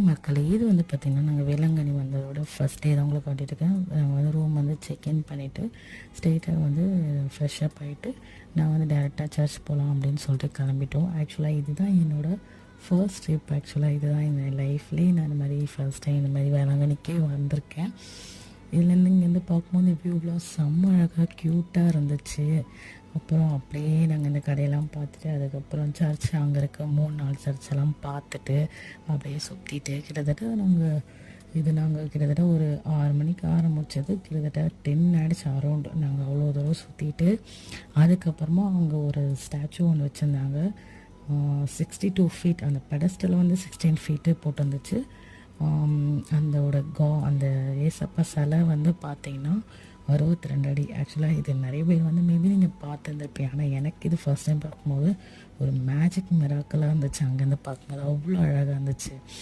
மக்களே, இது வந்து பார்த்திங்கன்னா, நாங்கள் வேளாங்கண்ணி வந்ததோட ஃபஸ்ட் டே தான் உங்களுக்கு காட்டிகிட்ருக்கேன். நாங்கள் வந்து ரூம் வந்து செக்இன் பண்ணிவிட்டு ஸ்ட்ரெயிட்டாக வந்து ஃப்ரெஷ்ஷப் ஆகிட்டு நான் வந்து டேரெக்டாக சர்ச் போகலாம் அப்படின்னு சொல்லிட்டு கிளம்பிட்டோம். ஆக்சுவலாக இதுதான் என்னோடய ஃபர்ஸ்ட் ட்ரிப். ஆக்சுவலாக இதுதான் என் லைஃப்லேயே நான் இந்த மாதிரி ஃபர்ஸ்ட் டைம் இந்த மாதிரி வேளாங்கண்ணிக்கே வந்திருக்கேன். இதுலேருந்து இங்கேருந்து பார்க்கும்போது வியூலாம் செம்ம அழகாக க்யூட்டாக இருந்துச்சு. அப்புறம் அப்படியே நாங்கள் இந்த கடையெல்லாம் பார்த்துட்டு அதுக்கப்புறம் சர்ச் அங்கே இருக்க 3-4 சர்ச்செல்லாம் பார்த்துட்டு அப்படியே சுற்றிட்டு கிட்டத்தட்ட நாங்கள் கிட்டத்தட்ட ஒரு 6 மணிக்கு ஆரம்பித்தது, கிட்டத்தட்ட 10 ஆகிடுச்சு அரௌண்ட். நாங்கள் அவ்வளோ தூரம் சுற்றிட்டு அதுக்கப்புறமா அவங்க ஒரு ஸ்டாச்சு ஒன்று வச்சுருந்தாங்க. 62 ஃபீட், அந்த பெடஸ்டல் வந்து 16 ஃபீட்டு போட்டிருந்துச்சு. அந்த ஏசப்பா சிலை வந்து பார்த்திங்கன்னா 62 அடி. ஆக்சுவலாக இது நிறைய பேர் வந்து மேபி நீங்கள் பார்த்துருந்துருப்பீங்க. ஆனால் எனக்கு இது ஃபர்ஸ்ட் டைம் பார்க்கும்போது ஒரு மேஜிக் மிராக்கலாக இருந்துச்சு. அங்கேருந்து பார்க்கும்போது அவ்வளோ அழகாக இருந்துச்சு.